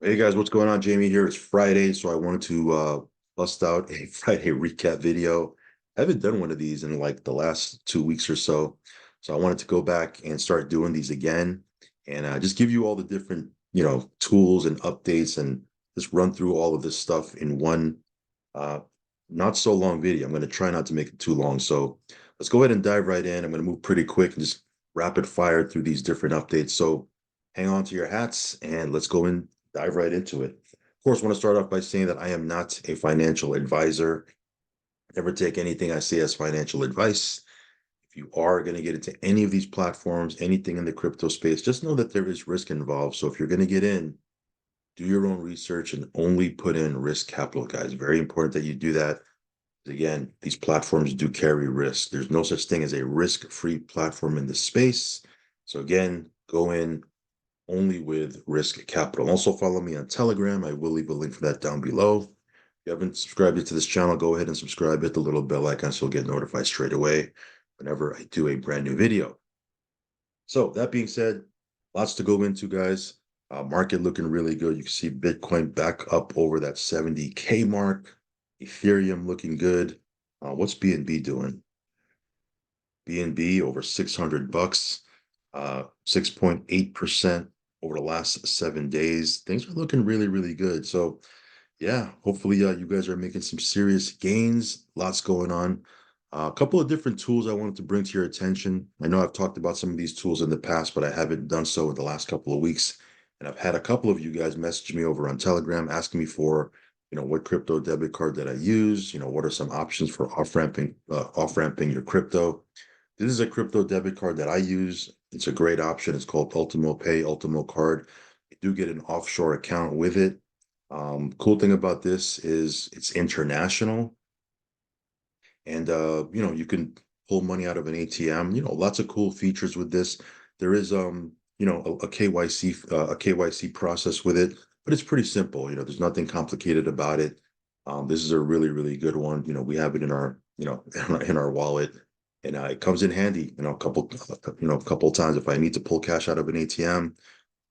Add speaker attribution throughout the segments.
Speaker 1: Hey guys, what's going on? Jamie here. It's Friday, so I wanted to bust out a Friday recap video. I haven't done one of these in like the last 2 weeks or so. So I wanted to go back and start doing these again and just give you all the different, tools and updates and just run through all of this stuff in one uh not so long video. I'm going to try not to make it too long. So let's go ahead and dive right in. I'm going to move pretty quick and just rapid fire through these different updates. So hang on to your hats and let's go in, dive right into it. Of course, I want to start off by saying that I am not a financial advisor. Never take anything I say as financial advice. If you are going to get into any of these platforms, anything in the crypto space, just know that there is risk involved. So if you're going to get in, do your own research and only put in risk capital, guys. Very important that you do that. Again, these platforms do carry risk. There's no such thing as a risk-free platform in this space. So again, go in only with risk capital. Also follow me on Telegram. I will leave a link for that down below. If you haven't subscribed to this channel, go ahead and subscribe. Hit the little bell icon so you'll get notified straight away whenever I do a brand new video. So that being said, lots to go into, guys. Market looking really good. You can see Bitcoin back up over that 70K mark. Ethereum looking good. What's BNB doing? BNB over 600 bucks, 6.8% over the last 7 days. Things are looking really, really good. So yeah, hopefully you guys are making some serious gains. Lots going on. A couple of different tools I wanted to bring to your attention. I know I've talked about some of these tools in the past, but I haven't done so in the last couple of weeks. And I've had a couple of you guys message me over on Telegram asking me for, what crypto debit card that I use. What are some options for off-ramping your crypto. This is a crypto debit card that I use. It's a great option. It's called Ultimo Pay, Ultimo Card. You do get an offshore account with it. Cool thing about this is it's international, and you can pull money out of an ATM. Lots of cool features with this. There is a KYC process with it, but it's pretty simple. There's nothing complicated about it. This is a really, really good one. We have it in our in our wallet, and it comes in handy. A couple of times if I need to pull cash out of an ATM,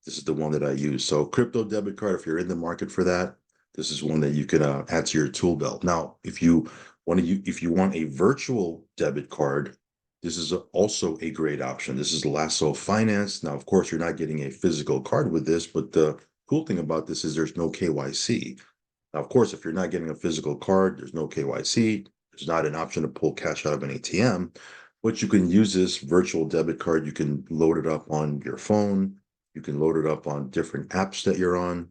Speaker 1: this is the one that I use. So crypto debit card, if you're in the market for that, this is one that you can add to your tool belt. Now, if you want a virtual debit card, this is also a great option. This is Lasso Finance. Now, of course, you're not getting a physical card with this, but the cool thing about this is there's no KYC. Now, of course, if you're not getting a physical card, there's no KYC. There's not an option to pull cash out of an ATM, but you can use this virtual debit card. You can load it up on your phone. You can load it up on different apps that you're on,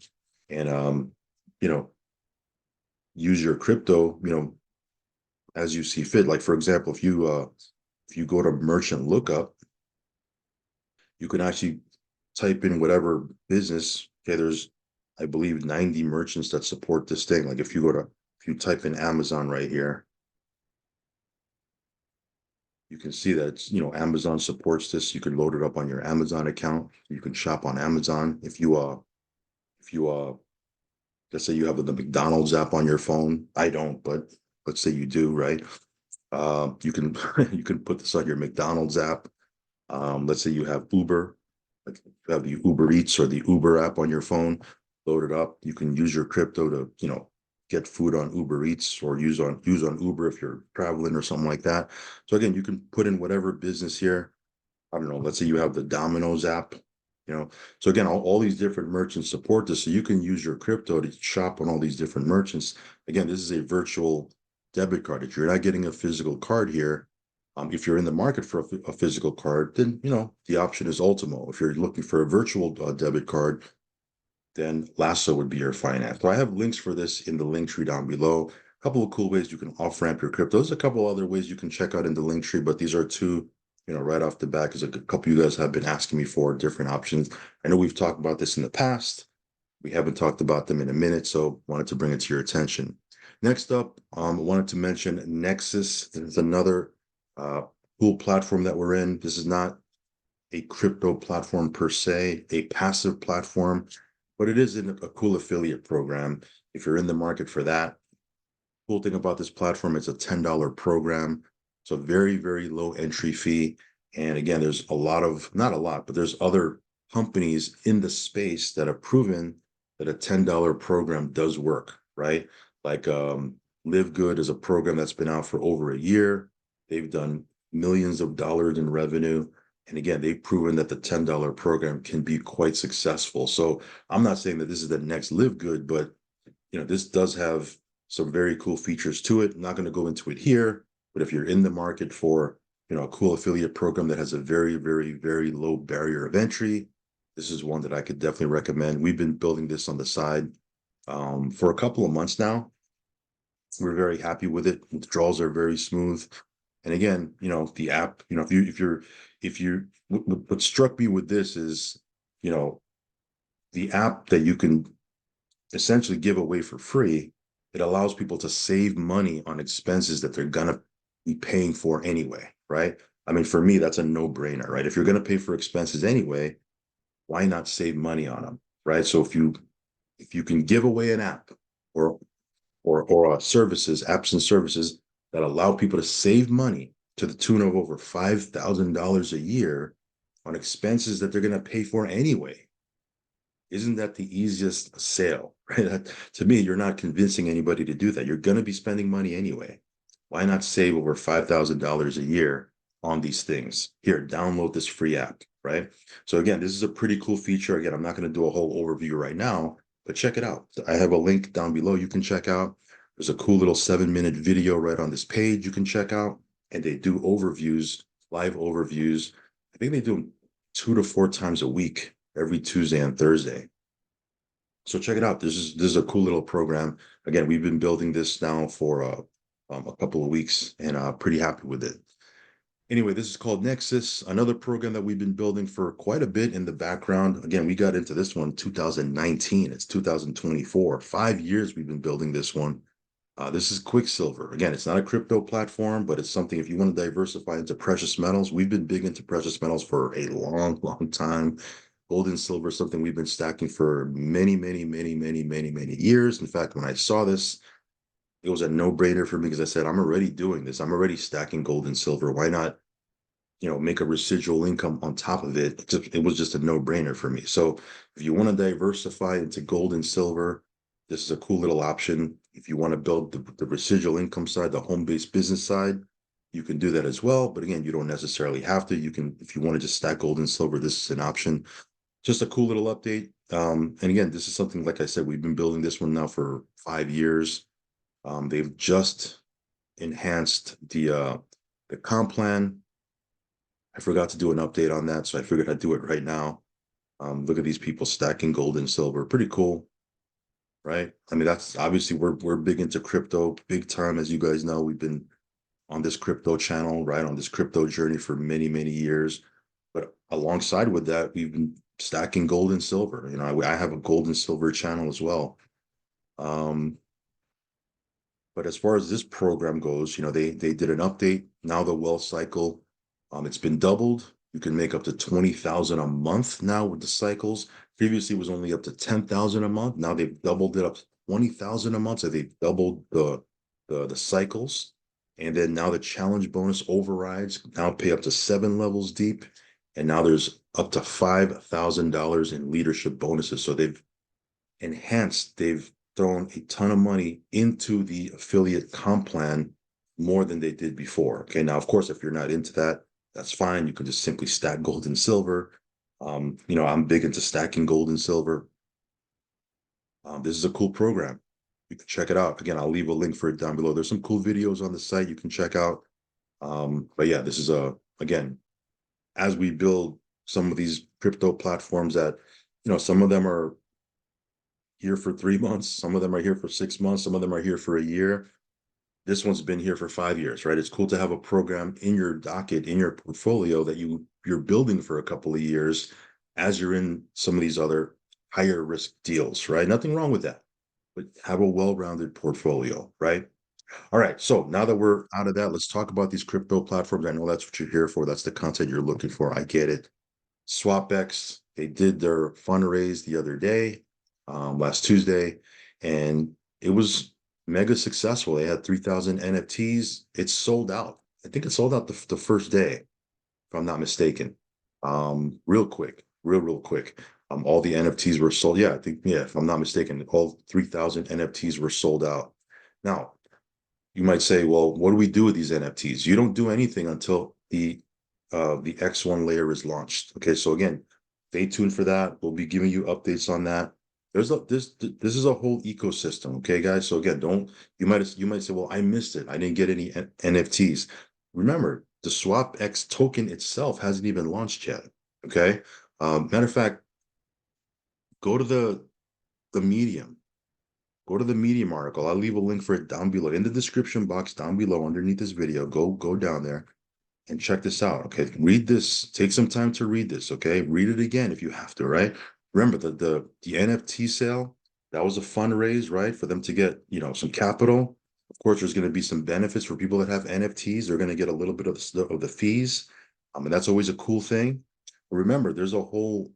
Speaker 1: and you know, use your crypto, as you see fit. Like for example, if you go to merchant lookup, you can actually type in whatever business. Okay, there's I believe 90 merchants that support this thing. Like if you type in Amazon right here, you can see that Amazon supports this. You can load it up on your Amazon account. You can shop on Amazon. If you let's say you have the McDonald's app on your phone. I don't, but let's say you do, right? You can you can put this on your McDonald's app. Let's say you have Uber, like you have the Uber Eats or the Uber app on your phone. Load it up. You can use your crypto to get food on Uber Eats or use on Uber if you're traveling or something like that. So again, you can put in whatever business here. I don't know, let's say you have the Domino's app, So again, all these different merchants support this. So you can use your crypto to shop on all these different merchants. Again, this is a virtual debit card. If you're not getting a physical card here, if you're in the market for a physical card, then, the option is Ultimo. If you're looking for a virtual debit card, then Lasso would be your finance. So I have links for this in the link tree down below. A couple of cool ways you can off-ramp your crypto. There's a couple other ways you can check out in the link tree, but these are two, right off the bat, because a couple of you guys have been asking me for different options. I know we've talked about this in the past. We haven't talked about them in a minute, so wanted to bring it to your attention. Next up, I wanted to mention Nexus. This is another cool platform that we're in. This is not a crypto platform per se, a passive platform, but it is a cool affiliate program. If you're in the market for that, cool thing about this platform, it's a $10 program. So very, very low entry fee. And again, not a lot, but there's other companies in the space that have proven that a $10 program does work, right? Like Live Good is a program that's been out for over a year. They've done millions of dollars in revenue. And again, they've proven that the $10 program can be quite successful. So I'm not saying that this is the next Live Good, but this does have some very cool features to it. I'm not going to go into it here, but if you're in the market for, a cool affiliate program that has a very, very, very low barrier of entry, this is one that I could definitely recommend. We've been building this on the side for a couple of months now. We're very happy with it. Withdrawals are very smooth. And again, the app, what struck me with this is, you know, the app that you can essentially give away for free, it allows people to save money on expenses that they're going to be paying for anyway, right? I mean, for me, that's a no-brainer, right? If you're going to pay for expenses anyway, why not save money on them, right? So if you can give away an app or services, apps and services that allow people to save money to the tune of over $5,000 a year on expenses that they're going to pay for anyway, isn't that the easiest sale, right? To me, you're not convincing anybody to do that. You're going to be spending money anyway. Why not save over $5,000 a year on these things? Here, download this free app, right? So again, this is a pretty cool feature. Again, I'm not going to do a whole overview right now, but check it out. I have a link down below you can check out. There's a cool little 7-minute video right on this page you can check out. And they do overviews, live overviews. I think they do them 2 to 4 times a week, every Tuesday and Thursday. So check it out. This is a cool little program. Again, we've been building this now for a couple of weeks and pretty happy with it. Anyway, this is called Nexus, another program that we've been building for quite a bit in the background. Again, we got into this one in 2019. It's 2024. 5 years we've been building this one. This is Quicksilver. Again, it's not a crypto platform, but it's something if you want to diversify into precious metals. We've been big into precious metals for a long, long time. Gold and silver is something we've been stacking for many, many, many, many, many, many years. In fact, when I saw this, it was a no-brainer for me because I said, I'm already doing this. I'm already stacking gold and silver. Why not, make a residual income on top of it? It was just a no-brainer for me. So if you want to diversify into gold and silver, this is a cool little option. If you want to build the residual income side, the home-based business side, you can do that as well. But again, you don't necessarily have to. You can, if you want to just stack gold and silver, this is an option. Just a cool little update. And again, this is something, like I said, we've been building this one now for 5 years. They've just enhanced the comp plan. I forgot to do an update on that, so I figured I'd do it right now. Look at these people stacking gold and silver. Pretty cool, right? I mean, that's obviously we're big into crypto, big time, as you guys know. We've been on this crypto channel, right, on this crypto journey for many, many years. But alongside with that, we've been stacking gold and silver. I have a gold and silver channel as well. But as far as this program goes, they did an update. Now the wealth cycle, it's been doubled. You can make up to 20,000 a month now with the cycles. Previously, it was only up to 10,000 a month. Now they've doubled it up to 20,000 a month. So they've doubled the cycles. And then now the challenge bonus overrides now pay up to 7 levels deep. And now there's up to $5,000 in leadership bonuses. So they've thrown a ton of money into the affiliate comp plan, more than they did before. Okay, now, of course, if you're not into that, that's fine. You can just simply stack gold and silver. I'm big into stacking gold and silver. This is a cool program. You can check it out. Again, I'll leave a link for it down below. There's some cool videos on the site you can check out. But yeah, this is again, as we build some of these crypto platforms that, some of them are here for 3 months, some of them are here for 6 months, some of them are here for a year. This one's been here for 5 years, right? It's cool to have a program in your docket, in your portfolio that you're building for a couple of years as you're in some of these other higher risk deals, right? Nothing wrong with that, but have a well-rounded portfolio, right? All right, so now that we're out of that, let's talk about these crypto platforms. I know that's what you're here for. That's the content you're looking for. I get it. SwapX, they did their fundraise the other day, last Tuesday, and it was mega successful. They had 3,000 NFTs. It's sold out. I think it sold out the first day, if I'm not mistaken. Real quick, real quick. All the NFTs were sold. Yeah, I think, yeah, if I'm not mistaken, all 3,000 NFTs were sold out. Now, you might say, well, what do we do with these NFTs? You don't do anything until the X1 layer is launched. Okay, so again, stay tuned for that. We'll be giving you updates on that. This is a whole ecosystem. Okay, guys. So again, don't you might say, well, I missed it. I didn't get any NFTs. Remember, the Swap X token itself hasn't even launched yet. Okay. Matter of fact, go to the Medium. Go to the Medium article. I'll leave a link for it down below in the description box down below underneath this video. Go down there and check this out. Okay, read this. Take some time to read this. Okay, read it again if you have to. Right. Remember the NFT sale, that was a fundraise, right, for them to get some capital. Of course, there's going to be some benefits for people that have NFTs. They're going to get a little bit of the fees, and that's always a cool thing. But remember, there's a whole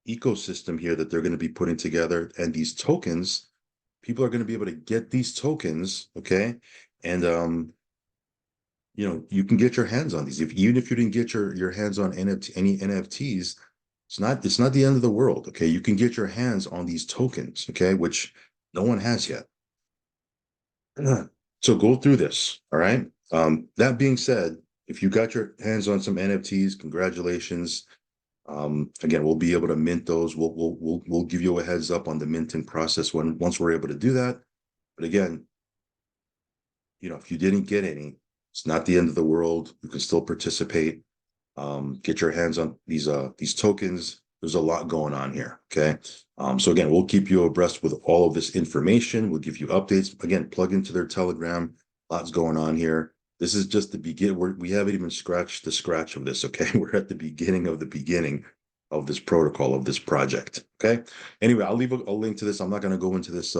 Speaker 1: ecosystem here that they're going to be putting together, and these tokens, people are going to be able to get these tokens. Okay, and you can get your hands on these. Even if you didn't get your hands on any NFTs, it's not the end of the world. Okay, you can get your hands on these tokens. Okay, which no one has yet. So go through this. All right. That being said, if you got your hands on some NFTs, congratulations. Again, we'll be able to mint those. We'll give you a heads up on the minting process once we're able to do that. But again, if you didn't get any, it's not the end of the world. You can still participate. Get your hands on these tokens. There's a lot going on here. Okay. So again, we'll keep you abreast with all of this information. We'll give you updates. Again, plug into their Telegram. Lots going on here. This is just the begin. We haven't even scratched the scratch of this. Okay. We're at the beginning of this protocol, of this project. Okay. Anyway, I'll leave a link to this. I'm not going to go into this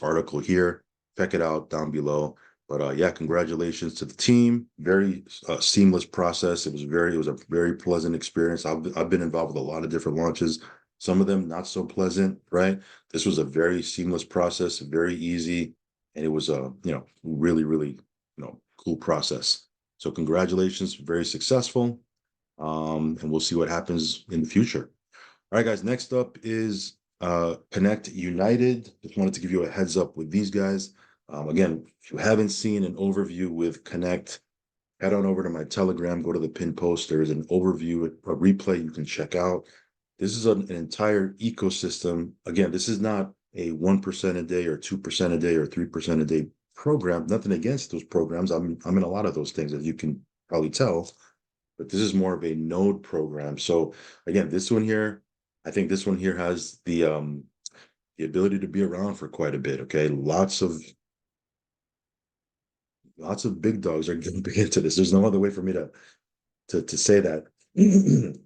Speaker 1: article here. Check it out down below. But yeah, congratulations to the team. Very seamless process. It was a very pleasant experience. I've been involved with a lot of different launches. Some of them not so pleasant, right? This was a very seamless process, very easy, and it was a really really cool process. So congratulations, very successful. And we'll see what happens in the future. All right, guys. Next up is Connect United. Just wanted to give you a heads up with these guys. Again, if you haven't seen an overview with Connect, head on over to my Telegram, go to the pin post. There is an overview, a replay you can check out. This is an entire ecosystem. Again, this is not a 1% a day or 2% a day or 3% a day program. Nothing against those programs. I'm in a lot of those things, as you can probably tell, but this is more of a node program. So again, this one here, I think this one here has the ability to be around for quite a bit. Okay, lots of big dogs are getting big into this. There's no other way for me to say that.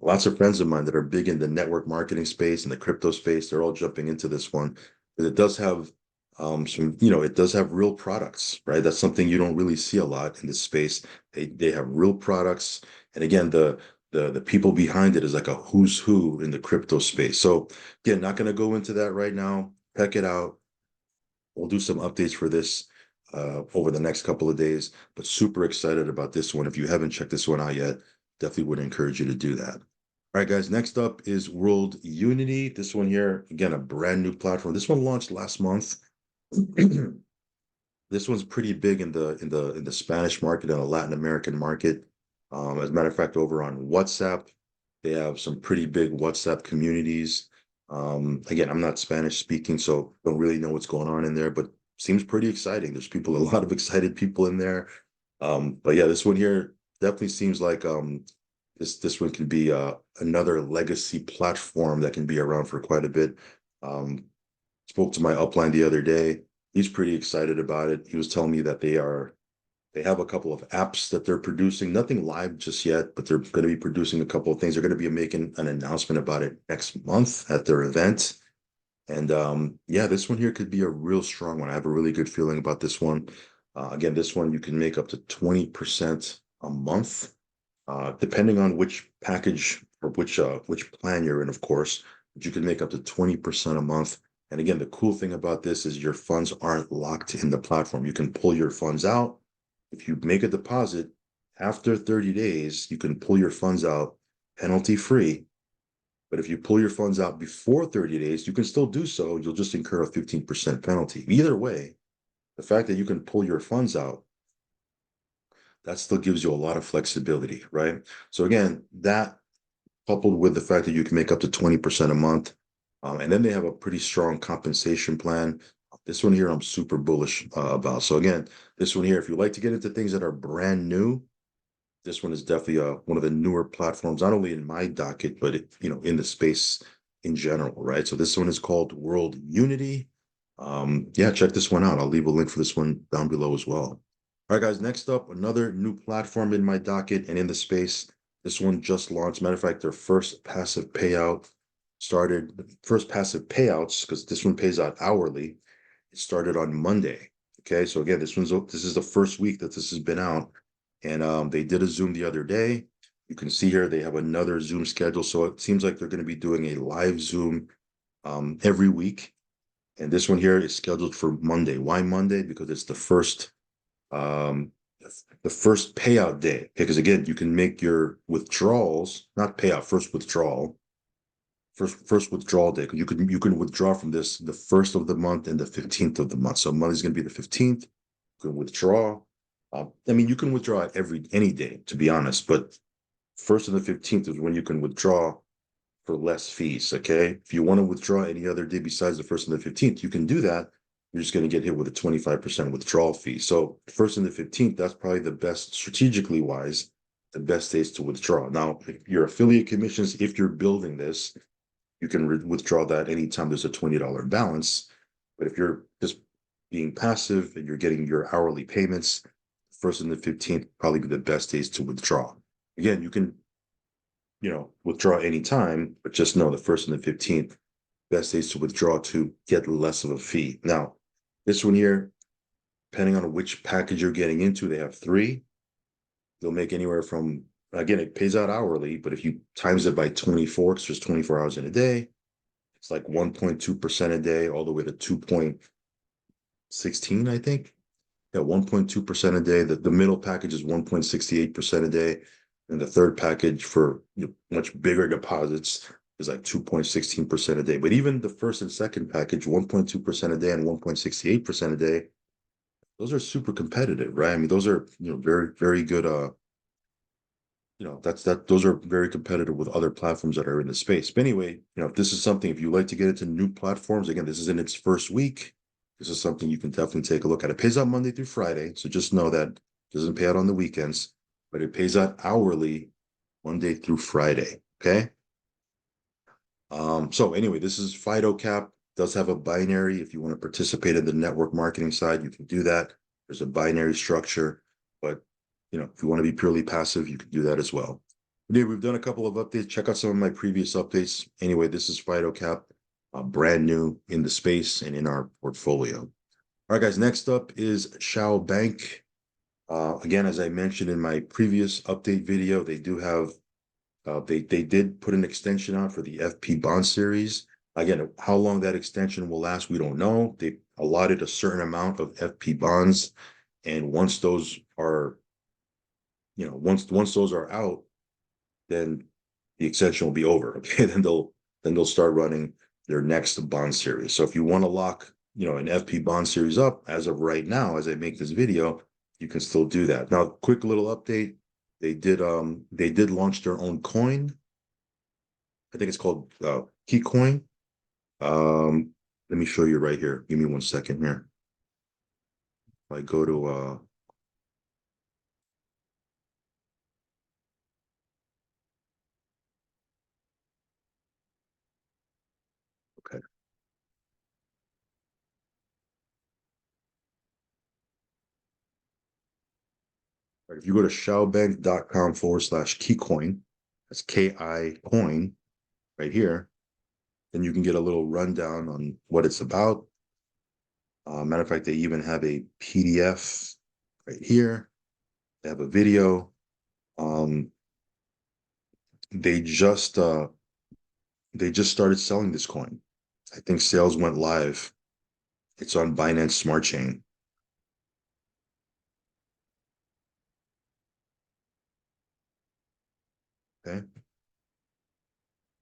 Speaker 1: Lots of friends of mine that are big in the network marketing space and the crypto space, they're all jumping into this one. But it does have it does have real products, right? That's something you don't really see a lot in this space. They have real products. And again, the people behind it is like a who's who in the crypto space. So again, not going to go into that right now. Check it out. We'll do some updates for this over the next couple of days, but super excited about this one. If you haven't checked this one out yet, definitely would encourage you to do that. All right, guys, next up is World Unity. This one here, again, a brand new platform. This one launched last month. This one's pretty big in the Spanish market and the Latin American market. As a matter of fact, over on WhatsApp, they have some pretty big WhatsApp communities. Again, I'm not Spanish speaking, so don't really know what's going on in there, but seems pretty exciting. There's a lot of excited people in there. But yeah, this one here definitely seems like this one can be another legacy platform that can be around for quite a bit. Spoke to my upline the other day. He's pretty excited about it. He was telling me that they have a couple of apps that they're producing, nothing live just yet, but they're going to be producing a couple of things. They're going to be making an announcement about it next month at their event. And yeah, this one here could be a real strong one. I have a really good feeling about this one. Again, this one you can make up to 20% a month, depending on which package or which plan you're in, of course. But you can make up to 20% a month. And again, the cool thing about this is your funds aren't locked in the platform. You can pull your funds out. If you make a deposit after 30 days, you can pull your funds out penalty free. But if you pull your funds out before 30 days, you can still do so. You'll just incur a 15% penalty. Either way, the fact that you can pull your funds out, that still gives you a lot of flexibility, right? So again, that coupled with the fact that you can make up to 20% a month. And then they have a pretty strong compensation plan. This one here, I'm super bullish about. So again, this one here, if you like to get into things that are brand new, this one is definitely one of the newer platforms, not only in my docket, but in the space in general, right? So this one is called World Unity. Yeah, check this one out. I'll leave a link for this one down below as well. All right, guys, next up, another new platform in my docket and in the space. This one just launched. Matter of fact, their first passive payout started, first passive payouts, because this one pays out hourly. It started on Monday. Okay, so again, this is the first week that this has been out. And they did a Zoom the other day. You can see here they have another Zoom schedule. So it seems like they're going to be doing a live Zoom every week. And this one here is scheduled for Monday. Why Monday? Because it's um, the first payout day. Because again, you can make your withdrawals, not payout, first withdrawal day. You can withdraw from this the first of the month and the 15th of the month. So Monday's going to be the 15th. You can withdraw. I mean, you can withdraw any day, to be honest, but first and the 15th is when you can withdraw for less fees. Okay. If you want to withdraw any other day besides the first and the 15th, you can do that. You're just going to get hit with a 25% withdrawal fee. So first and the 15th, that's probably the best, strategically wise, the best days to withdraw. Now, your affiliate commissions, if you're building this, you can withdraw that anytime there's a $20 balance. But if you're just being passive and you're getting your hourly payments, first and the 15th probably be the best days to withdraw. Again, you can, withdraw anytime, but just know the first and the 15th, best days to withdraw to get less of a fee. Now, this one here, depending on which package you're getting into, they have three. They'll make anywhere from, again, it pays out hourly, but if you times it by 24, because there's 24 hours in a day, it's like 1.2% a day, all the way to 2.16, I think. Yeah, 1.2% a day. The middle package is 1.68% a day. And the third package for much bigger deposits is like 2.16% a day. But even the first and second package, 1.2% a day and 1.68% a day, those are super competitive, right? I mean, those are, very, very good those are very competitive with other platforms that are in the space. But anyway, if this is something, if you like to get into new platforms, again, this is in its first week. This is something you can definitely take a look at. It pays out Monday through Friday. So just know that it doesn't pay out on the weekends, but it pays out hourly Monday through Friday. Okay. So anyway, this is FidoCap. Does have a binary. If you want to participate in the network marketing side, you can do that. There's a binary structure, but if you want to be purely passive, you can do that as well. Yeah, we've done a couple of updates. Check out some of my previous updates. Anyway, this is FidoCap, brand new in the space and in our portfolio. All right, guys, next up is Shao Bank. Again, as I mentioned in my previous update video, they do have they did put an extension out for the FP bond series. Again, how long that extension will last, we don't know. They allotted a certain amount of FP bonds, and once those are, once those are out, then the extension will be over. Okay, then they'll start running their next bond series. So if you want to lock, an FP bond series up as of right now, as I make this video, you can still do that. Now, quick little update. They did launch their own coin. I think it's called KeyCoin. Let me show you right here. Give me 1 second here. If I go to okay. If you go to shaobank.com/keycoin, that's KI coin right here, then you can get a little rundown on what it's about. Matter of fact, they even have a PDF right here. They have a video. Um, they just started selling this coin. I think sales went live. It's on Binance Smart Chain. Okay.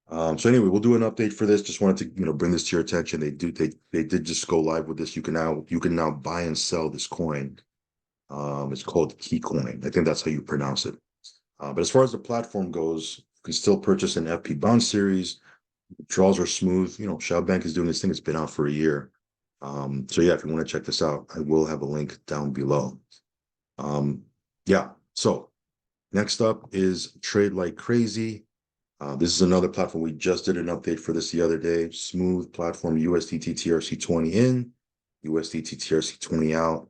Speaker 1: So anyway, we'll do an update for this. Just wanted to, bring this to your attention. They did just go live with this. You can now buy and sell this coin. It's called Keycoin. I think that's how you pronounce it. But as far as the platform goes, you can still purchase an FP bond series. Draws are smooth. Shao Bank is doing this thing. It's been out for a year. So yeah, if you want to check this out, I will have a link down below. Yeah. So next up is Trade Like Crazy. This is another platform. We just did an update for this the other day. Smooth platform, USDT TRC20 in, USDT TRC20 out.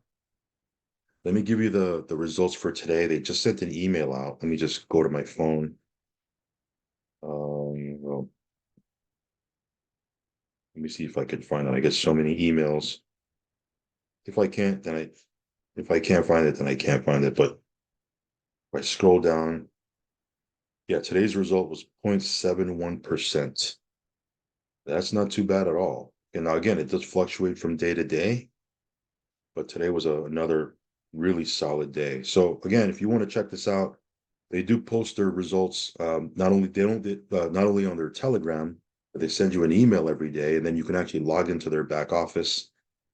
Speaker 1: Let me give you the results for today. They just sent an email out. Let me just go to my phone. Well, let me see if I can find it. I get so many emails. If I can't, if I can't find it, then I can't find it. But if I scroll down, yeah, today's result was 0.71%. That's not too bad at all. And now again, it does fluctuate from day to day, but today was another really solid day. So again, if you want to check this out, they do post their results. Not only they don't not only on their Telegram, but they send you an email every day, and then you can actually log into their back office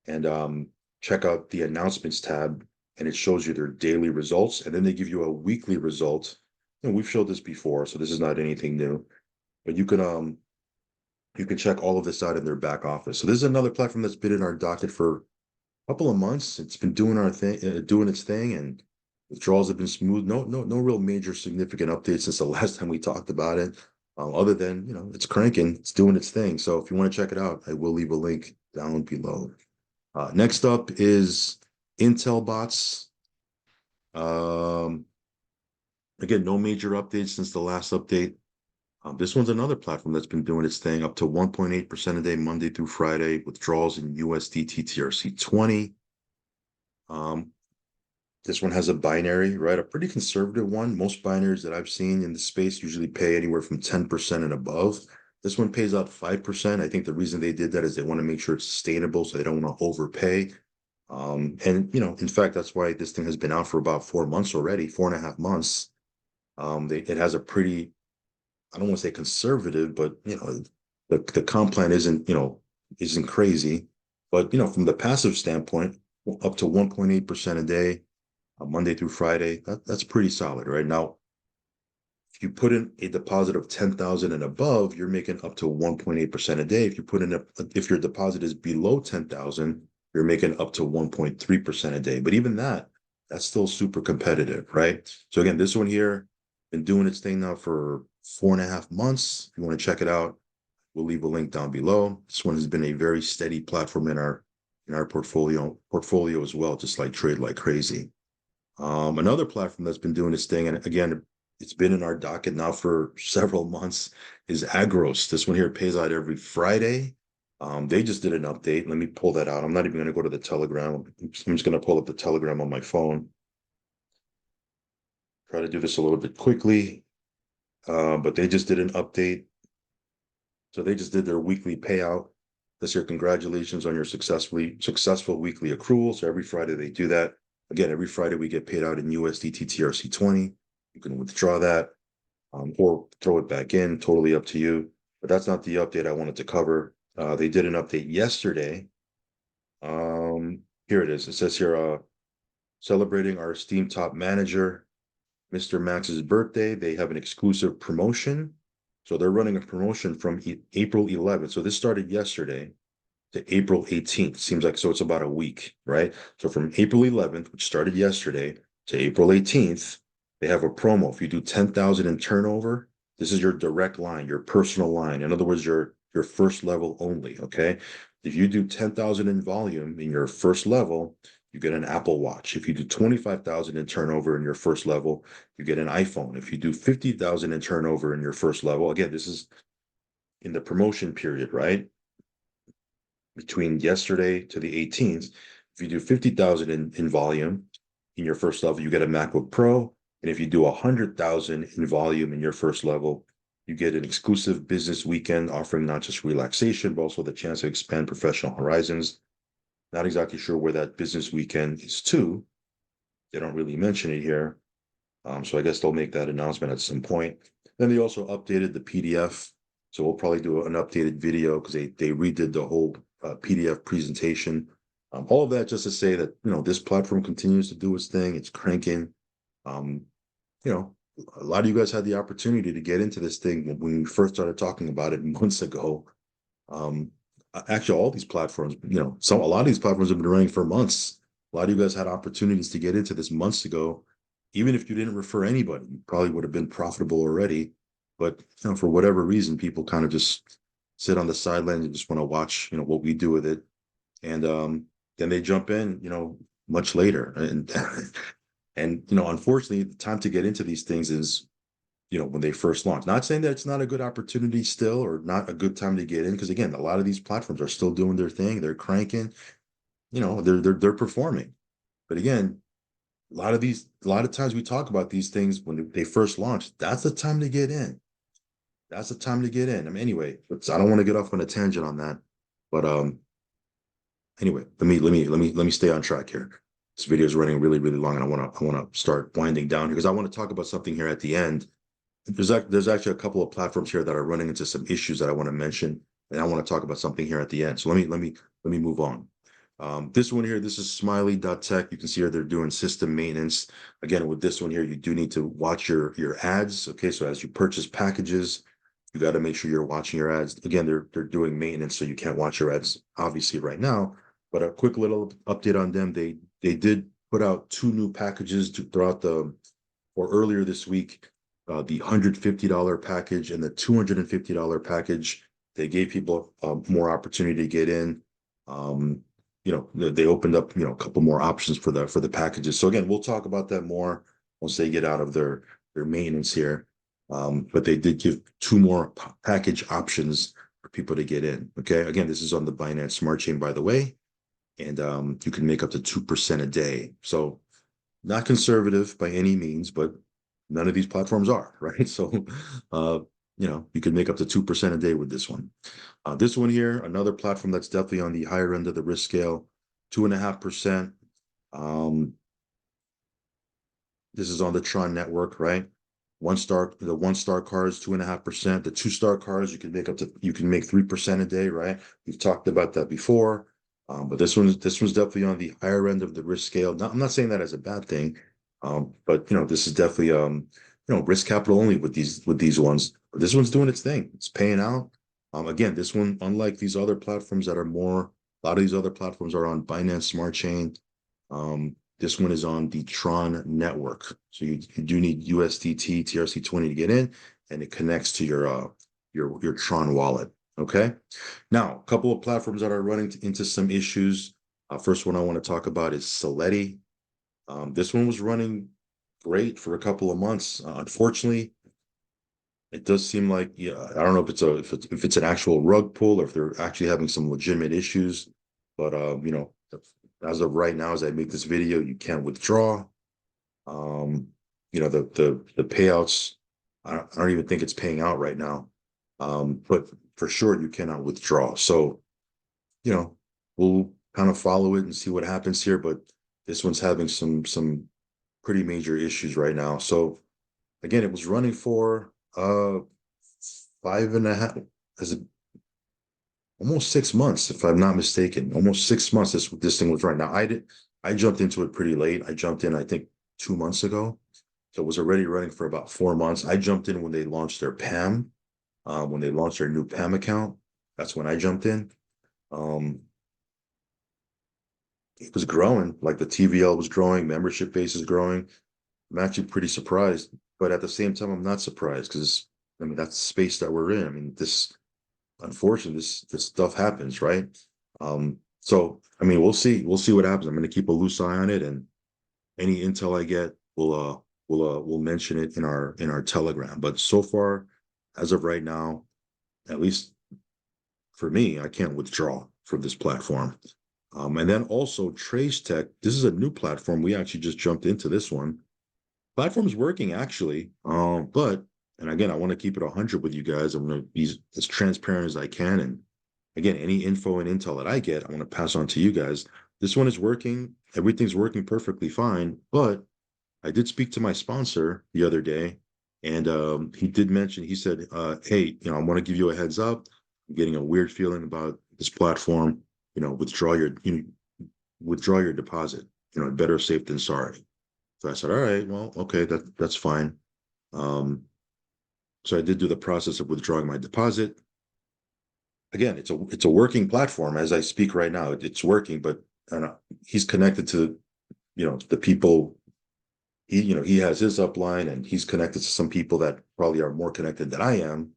Speaker 1: and check out the announcements tab, and it shows you their daily results, and then they give you a weekly result. And we've showed this before, so this is not anything new. But you can check all of this out in their back office. So this is another platform that's been in our docket for a couple of months. It's been doing our thing, doing its thing, and withdrawals have been smooth. No real major significant updates since the last time we talked about it. Other than it's cranking, it's doing its thing. So if you want to check it out, I will leave a link down below. Next up is Intel bots. Um, Again, no major updates since the last update. This one's another platform that's been doing its thing up to 1.8% a day, Monday through Friday, withdrawals in USDT TRC20. This one has a binary, right? A pretty conservative one. Most binaries that I've seen in the space usually pay anywhere from 10% and above. This one pays out 5%. I think the reason they did that is they want to make sure it's sustainable, so they don't want to overpay. And in fact, that's why this thing has been out for about 4 months already, 4.5 months. It has a pretty, I don't want to say conservative, but the comp plan isn't crazy. But from the passive standpoint, up to 1.8% a day, Monday through Friday, that's pretty solid, right? Now, if you put in a deposit of 10,000 and above, you're making up to 1.8% a day. If your deposit is below 10,000, you're making up to 1.3% a day. But even that's still super competitive, right? So again, this one here, been doing its thing now for 4.5 months. If you want to check it out, we'll leave a link down below. This one has been a very steady platform in our portfolio as well, just like Trade Like Crazy. Another platform that's been doing its thing, and again, it's been in our docket now for several months, is Agros. This one here pays out every Friday. They just did an update. Let me pull that out. I'm not even going to go to the Telegram. I'm just going to pull up the Telegram on my phone. Try to do this a little bit quickly, but they just did an update. So they just did their weekly payout. This year, congratulations on your successful weekly accrual. So every Friday they do that. Again, every Friday we get paid out in USDT TRC20. You can withdraw that or throw it back in, totally up to you. But that's not the update I wanted to cover. They did an update yesterday. Here it is. It says here, celebrating our esteemed top manager, Mr. Max's birthday. They have an exclusive promotion. So they're running a promotion from April 11th. So this started yesterday to April 18th. Seems like, so it's about a week, right? So from April 11th, which started yesterday, to April 18th, they have a promo. If you do 10,000 in turnover, this is your direct line, your personal line. In other words, your first level only, okay? If you do 10,000 in volume in your first level, you get an Apple Watch. If you do 25,000 in turnover in your first level, you get an iPhone. If you do 50,000 in turnover in your first level, again, this is in the promotion period, right? Between yesterday to the 18th, if you do 50,000 in volume in your first level, you get a MacBook Pro. And if you do 100,000 in volume in your first level, you get an exclusive business weekend offering not just relaxation, but also the chance to expand professional horizons. Not exactly sure where that business weekend is to. They don't really mention it here. So I guess they'll make that announcement at some point. Then they also updated the PDF. So we'll probably do an updated video because they redid the whole PDF presentation. All of that just to say that, this platform continues to do its thing. It's cranking. Um, you know, a lot of you guys had the opportunity to get into this thing when we first started talking about it months ago. Um, Actually, all these platforms, a lot of these platforms have been running for months. A lot of you guys had opportunities to get into this months ago. Even if you didn't refer anybody, you probably would have been profitable already. But for whatever reason, people kind of just sit on the sidelines and just want to watch, what we do with it. And then they jump in, much later. And and unfortunately, the time to get into these things is when they first launch. Not saying that it's not a good opportunity still or not a good time to get in, because again, a lot of these platforms are still doing their thing. They're cranking, they're performing. But again, a lot of times we talk about these things when they first launch. That's the time to get in. That's the time to get in. I mean, anyway, I don't want to get off on a tangent on that. But anyway, let me stay on track here. This video is running really, really long, and I want to start winding down here because I want to talk about something here at the end. There's actually a couple of platforms here that are running into some issues that I want to mention, and I want to talk about something here at the end. So let me move on. This one here, this is Smiley.tech. You can see here they're doing system maintenance. Again, with this one here, you do need to watch your ads. Okay, so as you purchase packages, you got to make sure you're watching your ads. Again, they're doing maintenance, so you can't watch your ads obviously right now. But a quick little update on them. They did put out two new packages throughout or earlier this week, the $150 package and the $250 package. They gave people more opportunity to get in. They opened up, a couple more options for the packages. So again, we'll talk about that more once they get out of their maintenance here. But they did give two more package options for people to get in. Okay, again, this is on the Binance Smart Chain, by the way, and you can make up to 2% a day. So not conservative by any means, but none of these platforms are, right? So, you can make up to 2% a day with this one. This one here, another platform that's definitely on the higher end of the risk scale, 2.5%. This is on the Tron network, right? The 1 star cars, 2.5%. The 2 star cars, you can make 3% a day, right? We've talked about that before. But this one's definitely on the higher end of the risk scale. I'm not saying that as a bad thing. But this is definitely risk capital only with these ones. But this one's doing its thing. It's paying out. Again, this one, unlike these other platforms a lot of these other platforms are on Binance Smart Chain. This one is on the Tron network. So you do need USDT TRC20 to get in, and it connects to your Tron wallet. Okay. Now, a couple of platforms that are running into some issues. First one I want to talk about is Soleti. This one was running great for a couple of months. Unfortunately, it does seem like, I don't know if it's an actual rug pull or if they're actually having some legitimate issues. But as of right now, as I make this video, you can't withdraw. The payouts, I don't even think it's paying out right now. But for sure, you cannot withdraw. So, we'll kind of follow it and see what happens here. But this one's having some pretty major issues right now. So again, it was running for 5.5, as a almost 6 months, if I'm not mistaken. Almost 6 months this thing was running. Now I jumped into it pretty late. I jumped in, I think, 2 months ago. So it was already running for about 4 months. I jumped in when they launched their PAM, when they launched their new PAM account. That's when I jumped in. It was growing, like the TVL was growing, membership base is growing. I'm actually pretty surprised, but at the same time, I'm not surprised because that's the space that we're in. I mean, unfortunately, this stuff happens, right? So we'll see what happens. I'm going to keep a loose eye on it, and any intel I get, we'll mention it in our Telegram. But so far, as of right now, at least for me, I can't withdraw from this platform. And then also Trace Tech. This is a new platform. We actually just jumped into this one. Platform's working actually, but and again, I want to keep it 100 with you guys. I'm going to be as transparent as I can, and again, any info and intel that I get, I want to pass on to you guys. This one is working. Everything's working perfectly fine, but I did speak to my sponsor the other day, And he did mention, he said, hey, I want to give you a heads up. I'm getting a weird feeling about this platform. Withdraw your deposit. Better safe than sorry. So I said, all right, well, okay, that's fine. Um, so I did do the process of withdrawing my deposit. Again, it's a working platform as I speak right now. It's working, but he's connected to the people. He has his upline, and he's connected to some people that probably are more connected than I am.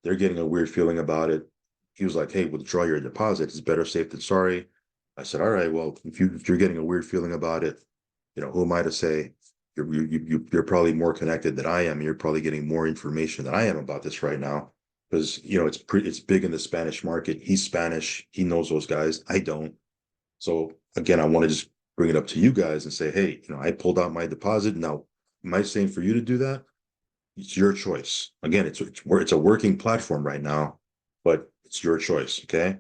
Speaker 1: They're getting a weird feeling about it. He was like, "Hey, withdraw your deposit. It's better safe than sorry." I said, "All right, well, if you're getting a weird feeling about it, who am I to say? You're probably more connected than I am. You're probably getting more information than I am about this right now, because it's big in the Spanish market. He's Spanish. He knows those guys. I don't. So again, I want to just bring it up to you guys and say, hey, I pulled out my deposit. Now, am I saying for you to do that? It's your choice. Again, it's a working platform right now, but it's your choice. Okay.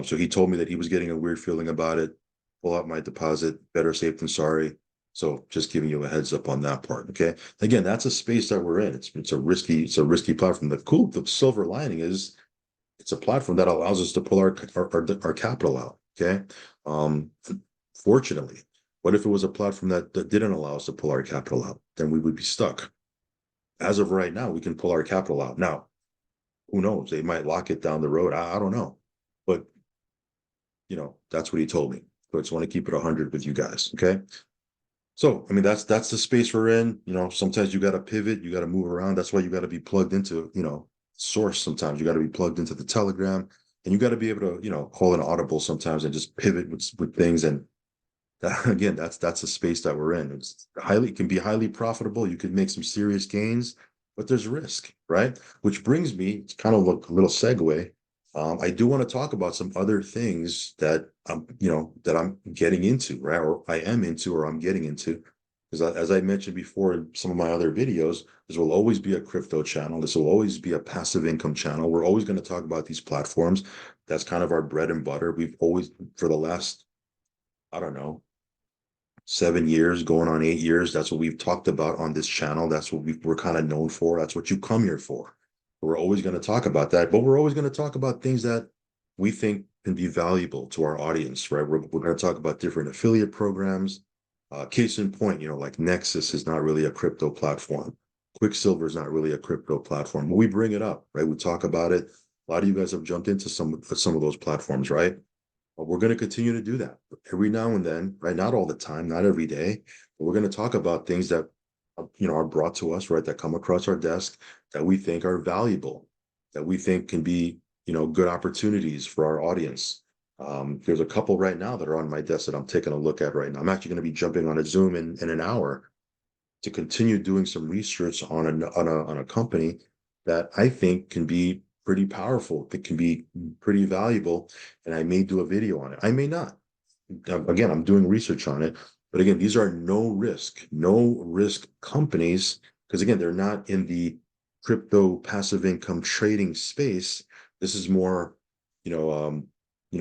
Speaker 1: So he told me that he was getting a weird feeling about it. Pull out my deposit. Better safe than sorry. So just giving you a heads up on that part. Okay. Again, that's a space that we're in. It's a risky platform. The silver lining is it's a platform that allows us to pull our capital out. Okay. Um, Fortunately, what if it was a platform that didn't allow us to pull our capital out? Then we would be stuck. As of right now, we can pull our capital out. Now, who knows? They might lock it down the road. I don't know. But that's what he told me. So I just want to keep it 100 with you guys. Okay. So, I mean, that's the space we're in. Sometimes you got to pivot, you got to move around. That's why you got to be plugged into, source. Sometimes you got to be plugged into the Telegram, and you got to be able to, call an audible sometimes and just pivot with things. And again, that's the space that we're in. It can be highly profitable. You can make some serious gains, but there's risk, right? Which brings me, it's kind of a little segue. I do want to talk about some other things that I'm getting into, right? Or I am into, or I'm getting into. Because as I mentioned before in some of my other videos, this will always be a crypto channel. This will always be a passive income channel. We're always going to talk about these platforms. That's kind of our bread and butter. We've always, for the last, I don't know, 7 years, going on 8 years. That's what we've talked about on this channel. That's what we're kind of known for. That's what you come here for. We're always going to talk about that, but we're always going to talk about things that we think can be valuable to our audience, right? We're going to talk about different affiliate programs. Case in point, like Nexus is not really a crypto platform. Quicksilver is not really a crypto platform. But we bring it up, right? We talk about it. A lot of you guys have jumped into some of those platforms, right? But we're going to continue to do that every now and then, right? Not all the time, not every day, but we're going to talk about things that are brought to us, right? That come across our desk that we think are valuable, that we think can be good opportunities for our audience. There's a couple right now that are on my desk that I'm taking a look at right now. I'm actually going to be jumping on a Zoom in an hour to continue doing some research on a company that I think can be pretty powerful, that can be pretty valuable, and I may do a video on it. I may not. Again, I'm doing research on it, but again, these are no risk companies because again, they're not in the crypto passive income trading space. This is more,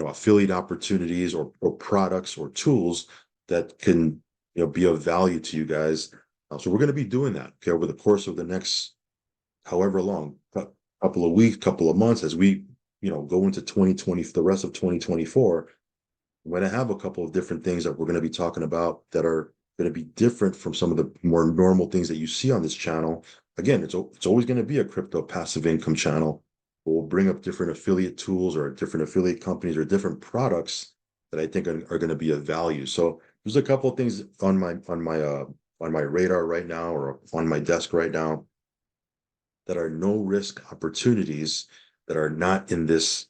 Speaker 1: affiliate opportunities or products or tools that can be of value to you guys. So we're going to be doing that, okay, over the course of the next however long, couple of weeks, couple of months, as we go into 2020, the rest of 2024. We're going to have a couple of different things that we're going to be talking about that are going to be different from some of the more normal things that you see on this channel. Again, it's always going to be a crypto passive income channel. We'll bring up different affiliate tools or different affiliate companies or different products that I think are going to be of value. So there's a couple of things on my radar right now or on my desk right now that are no risk opportunities that are not in this,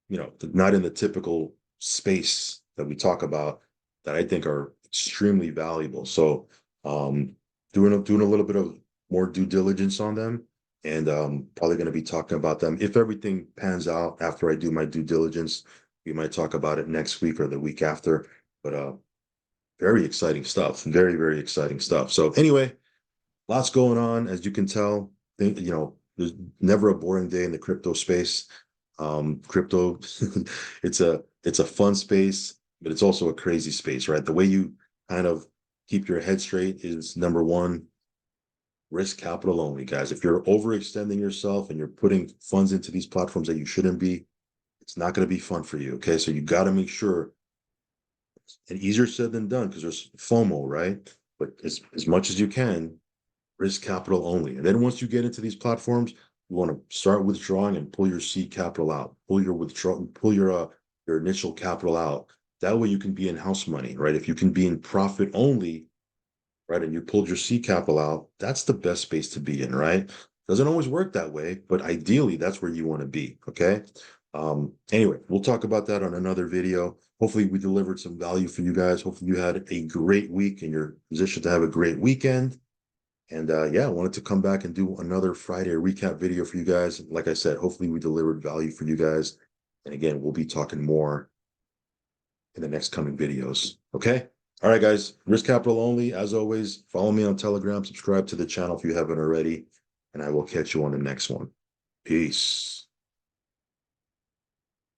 Speaker 1: not in the typical space that we talk about that I think are extremely valuable. So doing a little bit of more due diligence on them and probably going to be talking about them. If everything pans out after I do my due diligence, we might talk about it next week or the week after. But very exciting stuff. Very, very exciting stuff. So anyway, lots going on, as you can tell. There's never a boring day in the crypto space. Crypto, it's a fun space, but it's also a crazy space, right? The way you kind of keep your head straight is number one. risk capital only, guys. If you're overextending yourself and you're putting funds into these platforms that you shouldn't be, it's not going to be fun for you. Okay. So you got to make sure, and easier said than done because there's FOMO, right? But as much as you can, risk capital only. And then once you get into these platforms, you want to start withdrawing and pull your seed capital out, pull your initial capital out. That way you can be in house money, right? If you can be in profit only, right, and you pulled your seed capital out, that's the best space to be in, right? Doesn't always work that way, but ideally that's where you want to be. Okay. Anyway, we'll talk about that on another video. Hopefully we delivered some value for you guys. Hopefully you had a great week and you're positioned to have a great weekend. And yeah, I wanted to come back and do another Friday recap video for you guys. Like I said, hopefully we delivered value for you guys. And again, we'll be talking more in the next coming videos. Okay. All right, guys. Risk capital only. As always, follow me on Telegram, subscribe to the channel if you haven't already, and I will catch you on the next one. Peace.